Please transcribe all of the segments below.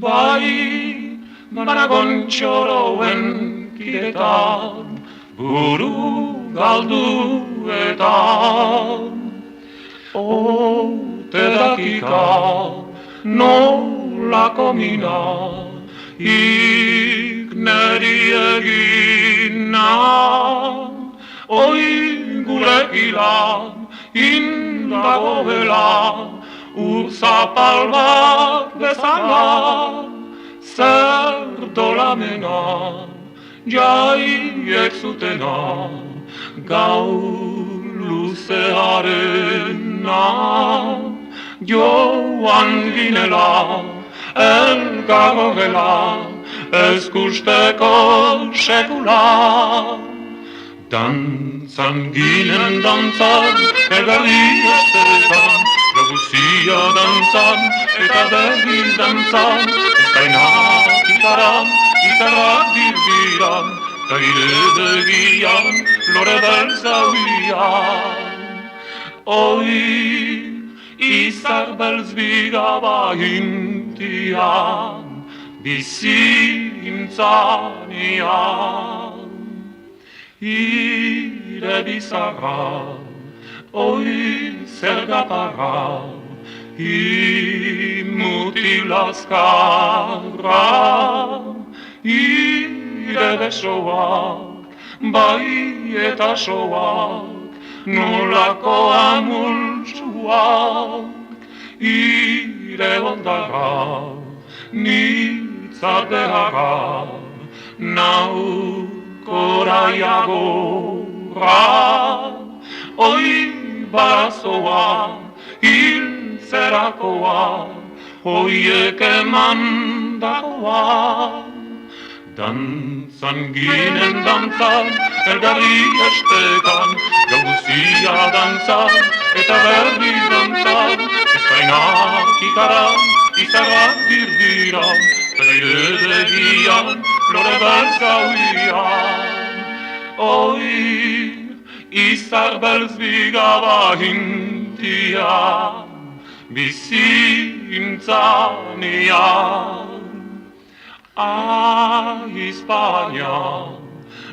Bai, banagontxoroen kidetan, buru galduetan. Ote dakika nolako mina, neri egina. Oi gurekilan indagoela, urzapal bat bezala, zer dolamena, jaiek zutena, gau luzearena. Joan ginela, elkargo gela, eskusteko sekula. Dantzan ginen dantzan, egarri estetan, gaguzia dantzan, eta berriz dantzan, eztainak ikaran, izarrak dirbiran, gaire begian, lore beltzauian. Oi, izar belzbiga bahintian, bizintzanian. Ire bizarra, oi zergatarra, mutilazkarra. Ire besoak, bai eta soak, nolako amultsuak. Ire ondarra, nitzar beharra, nau koraiagorra. Oi barazoa, hiltzerakoa, hoiek emandakoa. Dantzan ginen dantzan, elgarri estekan, gaguzia dantzan, eta berriz dantzan, eztainak ikaran, izarrak dirdiran, gaire begian, lore beltzauian. Oi, izar belzbiga bahintian, bizintzanian. Ah, Hispania,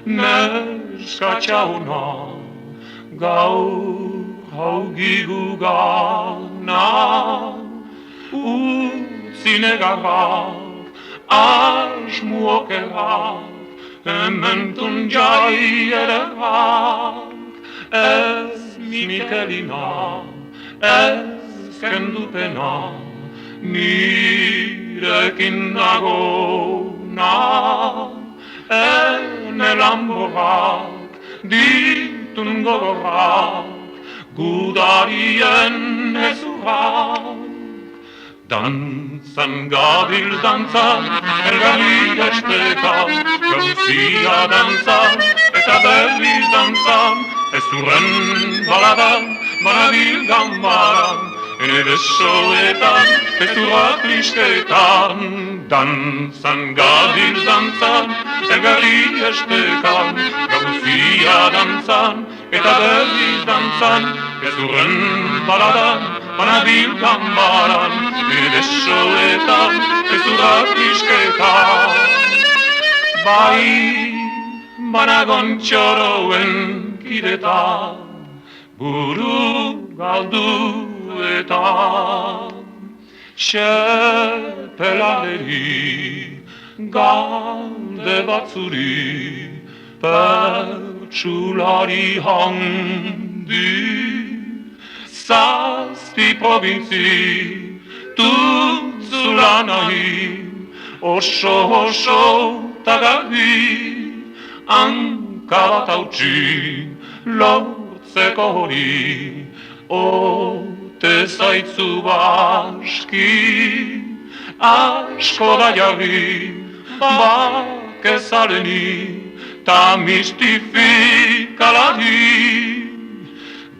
neska txauna, gaur haugi gugana. Utzi negarrak, asmuokerrak, hementun jai ederrak. Ez Mikelina, ez kendupena, nirekin nagona. Ene lamborrak, ditun gogorrak, gudarien ezurrak. Dantzan gabil dantzan, elgarri estetan, gauzia dantzan, eta berriz dantzan, ezurren baladan, banabil gambaran, ene besoetan, ezurrak lisketan. Dantzan gabil dantzan, elgarri estetan, gauzia dantzan, eta berriz dantzan, ezurren baladan, banabil gambaran, ene besoetan, ezurrak lisketan. Bai, banagontxoroen kidetan, buru galduetan. Sepelareri, galde batzuri, pertsulari handi. Zazpi provintzi, tutzula nahi, oso tagarri, hanka bat hautsi, lortzeko hori, ote zaitzu baski, asko da jarri, bakezaleni, ta mistifikalari.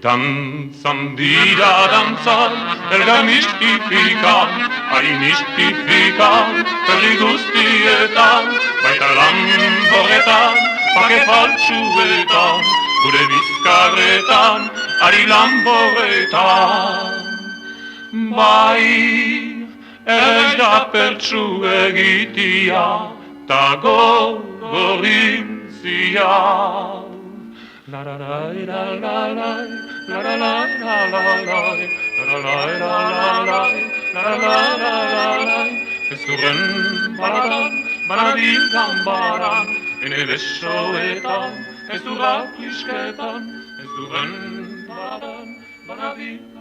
Dantzan dira dantzan, elgar mistifikan, hain mistifikan, herri guztietan, baita lanborretan, pake faltsuetan, gure bizkarretan, ari lanborretan. Bai, ez da pertsu egitia, ta gogorintzia. La la la la la la la la la la la la la la la la. Ezurren baradan, barabildan baran, ene besoetan, ezurra plisketan, ezurren baradan, barabildan.